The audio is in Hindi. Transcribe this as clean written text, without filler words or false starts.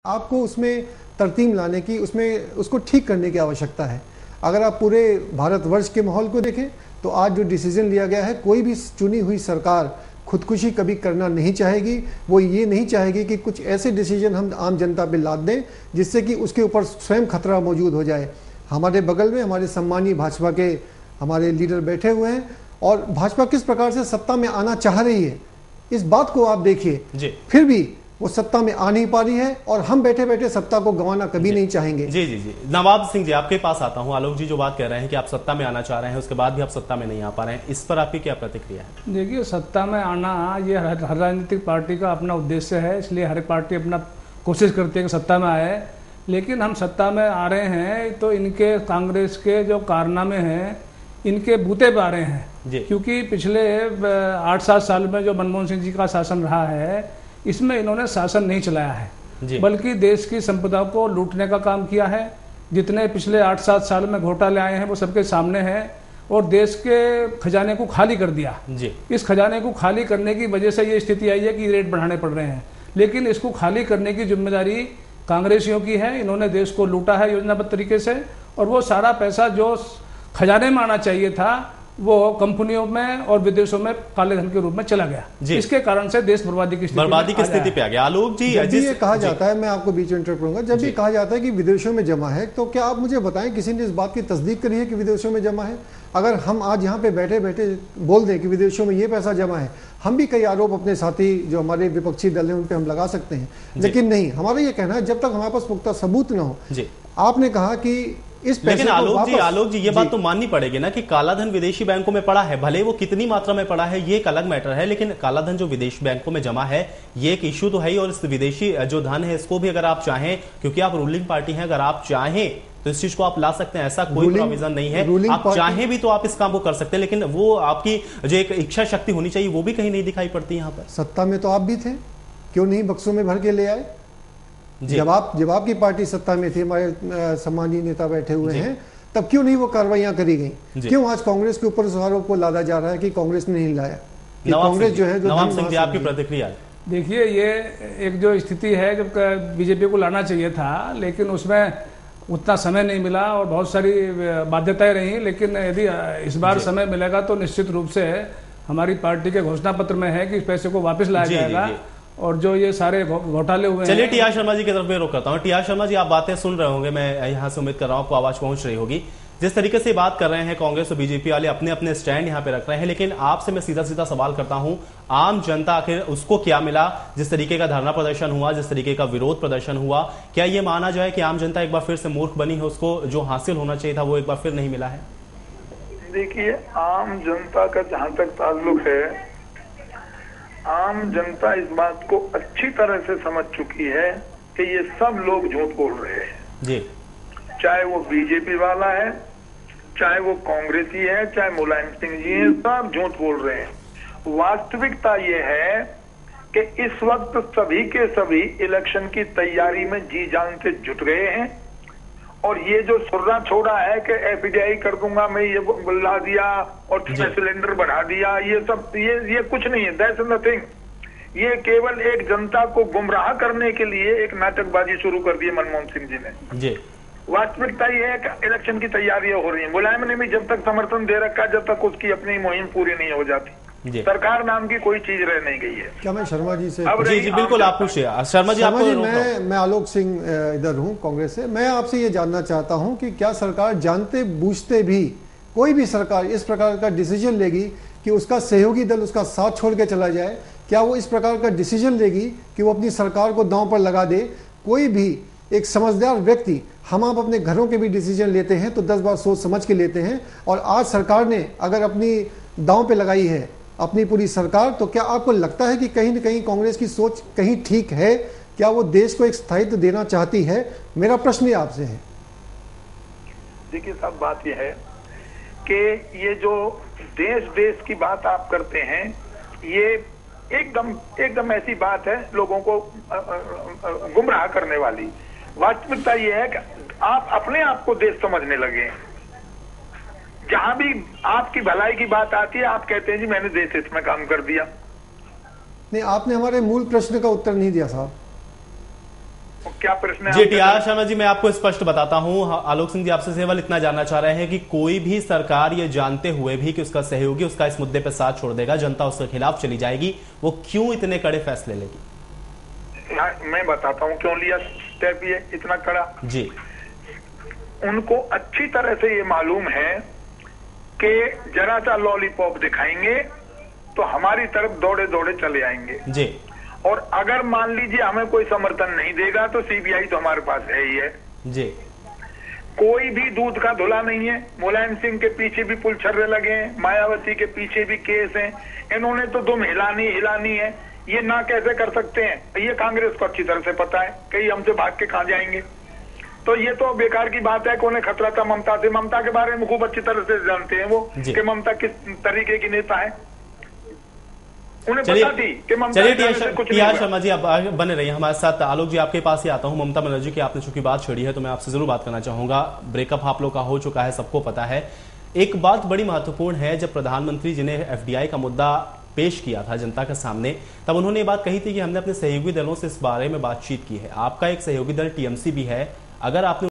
आपको उसमें तरतीब लाने की, उसमें उसको ठीक करने की आवश्यकता है। अगर आप पूरे भारतवर्ष के माहौल को देखें तो आज जो डिसीजन लिया गया है, कोई भी चुनी हुई सरकार खुदकुशी कभी करना नहीं चाहेगी। वो ये नहीं चाहेगी कि कुछ ऐसे डिसीजन हम आम जनता पे लाद दें जिससे कि उसके ऊपर स्वयं खतरा मौजूद हो जाए। हमारे बगल में हमारे सम्मानीय भाजपा के हमारे लीडर बैठे हुए हैं और भाजपा किस प्रकार से सत्ता में आना चाह रही है, इस बात को आप देखिए। फिर भी वो सत्ता में आ नहीं पा रही है और हम बैठे बैठे सत्ता को गंवाना कभी नहीं चाहेंगे। जी जी जी, नवाब सिंह जी आपके पास आता हूं। आलोक जी जो बात कह रहे हैं कि आप सत्ता में आना चाह रहे हैं, उसके बाद भी आप सत्ता में नहीं आ पा रहे हैं, इस पर आपकी क्या प्रतिक्रिया है? देखिए, सत्ता में आना ये हर राजनीतिक पार्टी का अपना उद्देश्य है, इसलिए हर पार्टी अपना कोशिश करती है कि सत्ता में आए। लेकिन हम सत्ता में आ रहे हैं तो इनके कांग्रेस के जो कारनामे हैं इनके बूते पे आ रहे हैं, क्योंकि पिछले 8-7 साल में जो मनमोहन सिंह जी का शासन रहा है इसमें इन्होंने शासन नहीं चलाया है, बल्कि देश की संपदा को लूटने का काम किया है। जितने पिछले 8-7 साल में घोटाले आए हैं वो सबके सामने हैं और देश के खजाने को खाली कर दिया। इस खजाने को खाली करने की वजह से ये स्थिति आई है कि रेट बढ़ाने पड़ रहे हैं, लेकिन इसको खाली करने की जिम्मेदारी कांग्रेसियों की है। इन्होंने देश को लूटा है योजनाबद्ध तरीके से और वो सारा पैसा जो खजाने में आना चाहिए था वो कंपनियों में और विदेशों में काले धन के रूप में चला गया। इसके कारण से देश बर्बादी की स्थिति पे आ गया। आलोक जी, जब भी ये कहा जाता है, मैं आपको बीच में इंटरप्ट करूंगा, जब भी कहा जाता है कि विदेशों में जमा है, तो क्या आप मुझे बताएं किसी ने इस बात की तस्दीक करी है कि विदेशों में जमा है? अगर हम आज यहाँ पे बैठे बैठे बोल दें कि विदेशों में ये पैसा जमा है, हम भी कई आरोप अपने साथी जो हमारे विपक्षी दल है उन पर हम लगा सकते हैं, लेकिन नहीं, हमारा ये कहना है जब तक हमारे पास पुख्ता सबूत न हो। आपने कहा कि लेकिन आलोक जी ये बात तो माननी पड़ेगी ना कि कालाधन विदेशी बैंकों में पड़ा है, भले वो कितनी मात्रा में पड़ा है ये एक अलग मैटर है, लेकिन कालाधन जो विदेशी बैंकों में जमा है ये एक इश्यू तो है ही। और इस विदेशी जो धन है इसको भी अगर आप चाहें, क्योंकि आप रूलिंग पार्टी हैं, अगर आप चाहें तो इस चीज को आप ला सकते हैं, ऐसा कोई प्रोविजन नहीं है। आप चाहें भी तो आप इस काम को कर सकते हैं, लेकिन वो आपकी जो एक इच्छा शक्ति होनी चाहिए वो भी कहीं नहीं दिखाई पड़ती। यहाँ पर सत्ता में तो आप भी थे, क्यों नहीं बक्सों में भर के ले आए? जब आपकी पार्टी सत्ता में थी, हमारे सम्मानीय नेता बैठे हुए हैं, तब क्यों नहीं वो कार्रवाइयां करी गई? क्यों आज कांग्रेस के ऊपर उस आरोप को लादा जा रहा है कि कांग्रेस ने नहीं लाया? कांग्रेस जो है, नवाब सिंह जी आपकी प्रतिक्रिया? देखिए, ये एक जो स्थिति है जब बीजेपी को लाना चाहिए था, लेकिन उसमें उतना समय नहीं मिला और बहुत सारी बाध्यताएं रही। लेकिन यदि इस बार समय मिलेगा तो निश्चित रूप से हमारी पार्टी के घोषणा पत्र में है कि इस पैसे को वापस लाया जाएगा और जो ये सारे घोटाले हुए। चलिए टी आर शर्मा जी की तरफ मैं रुक करता हूँ। टी आर शर्मा जी, आप बातें सुन रहे होंगे, मैं यहाँ से उम्मीद कर रहा हूँ आपको आवाज पहुंच रही होगी। जिस तरीके से बात कर रहे हैं कांग्रेस और बीजेपी वाले, अपने अपने स्टैंड यहाँ पे रख रहे हैं, लेकिन आपसे मैं सीधा सीधा सवाल करता हूँ, आम जनता आखिर उसको क्या मिला? जिस तरीके का धरना प्रदर्शन हुआ, जिस तरीके का विरोध प्रदर्शन हुआ, क्या ये माना जाए कि आम जनता एक बार फिर से मूर्ख बनी है, उसको जो हासिल होना चाहिए था वो एक बार फिर नहीं मिला है? देखिए, आम जनता का जहां तक ताल्लुक है, आम जनता इस बात को अच्छी तरह से समझ चुकी है कि ये सब लोग झूठ बोल रहे हैं। चाहे वो बीजेपी वाला है, चाहे वो कांग्रेसी है, चाहे मुलायम सिंह जी हैं, सब झूठ बोल रहे हैं। वास्तविकता ये है कि इस वक्त सभी के सभी इलेक्शन की तैयारी में जी जान से जुट गए हैं और ये जो सुर्रा छोड़ा है कि एफडीआई कर दूंगा मैं, ये ला दिया और सिलेंडर बढ़ा दिया, ये सब ये कुछ नहीं है, दैट्स नथिंग। ये केवल एक जनता को गुमराह करने के लिए एक नाटकबाजी शुरू कर दी मनमोहन सिंह जी ने। वास्तविकता ये है कि इलेक्शन की तैयारियां हो रही हैं। मुलायम ने भी जब तक समर्थन दे रखा, जब तक उसकी अपनी मुहिम पूरी नहीं हो जाती, सरकार नाम की कोई चीज रह नहीं गई है। क्या मैं शर्मा जी से? जी बिल्कुल, आप पूछिए शर्मा जी। मैं आलोक सिंह इधर हूँ कांग्रेस से। मैं आपसे ये जानना चाहता हूँ कि क्या सरकार जानते बूझते भी, कोई भी सरकार इस प्रकार का डिसीजन लेगी कि उसका सहयोगी दल उसका साथ छोड़ के चला जाए? क्या वो इस प्रकार का डिसीजन लेगी कि वो अपनी सरकार को दांव पर लगा दे? कोई भी एक समझदार व्यक्ति, हम आप अपने घरों के भी डिसीजन लेते हैं तो 10 बार सोच समझ के लेते हैं, और आज सरकार ने अगर अपनी दांव पे लगाई है अपनी पूरी सरकार, तो क्या आपको लगता है कि कहीं न कहीं कांग्रेस की सोच कहीं ठीक है? क्या वो देश को एक स्थायित्व देना चाहती है? मेरा प्रश्न आपसे है। देखिए साहब, बात यह है कि ये जो देश की बात आप करते हैं, ये एकदम ऐसी बात है लोगों को गुमराह करने वाली। वास्तविकता ये है कि आप अपने आप को देश समझने लगे हैं। जहां भी आपकी भलाई की बात आती है, आप कहते हैं जी मैंने देश हित में काम कर दिया। नहीं, आपने हमारे मूल प्रश्न का उत्तर नहीं दिया साहब। क्या प्रश्न है? जी टीआर शर्मा जी, मैं आपको स्पष्ट बताता हूं। आलोक सिंह जी आपसे केवल इतना जानना चाह रहे हैं कि कोई भी सरकार ये जानते हुए भी कि उसका सहयोगी उसका इस मुद्दे पर साथ छोड़ देगा, जनता उसके खिलाफ चली जाएगी, वो क्यों इतने कड़े फैसले लेगी? मैं बताता हूँ क्यों लिया स्टेप ये इतना कड़ा। जी, उनको अच्छी तरह से ये मालूम है कि जरा सा लॉलीपॉप दिखाएंगे तो हमारी तरफ दौड़े दौड़े चले आएंगे जी, और अगर मान लीजिए हमें कोई समर्थन नहीं देगा तो सीबीआई तो हमारे पास है ही है जी। कोई भी दूध का धुला नहीं है। मुलायम सिंह के पीछे भी पुलछर्रे लगे हैं, मायावती के पीछे भी केस हैं, इन्होंने तो दुम हिलानी है। ये ना कैसे कर सकते हैं? ये कांग्रेस को अच्छी तरह से पता है कि हमसे भाग के कहां जाएंगे। तो ये तो बेकार की बात है कि उन्हें खतरा था ममता से। ममता के बारे में खूब अच्छी तरह से जानते हैं वो कि ममता किस तरीके की नेता है, उन्हें पता थी कि ममता। चलिए टीआर शर्मा जी, आप बने रहिए हमारे साथ। आलोक जी, आपके पास ही आता हूं। ममता बनर्जी की आपने चूंकि बात छेड़ी है तो मैं आपसे जरूर बात करना चाहूंगा। ब्रेकअप आप लोग का हो चुका है, सबको पता है। एक बात बड़ी महत्वपूर्ण है, जब प्रधानमंत्री जी ने एफडीआई का मुद्दा पेश किया था जनता के सामने, तब उन्होंने ये बात कही थी कि हमने अपने सहयोगी दलों से इस बारे में बातचीत की है। आपका एक सहयोगी दल टीएमसी भी है, अगर आपने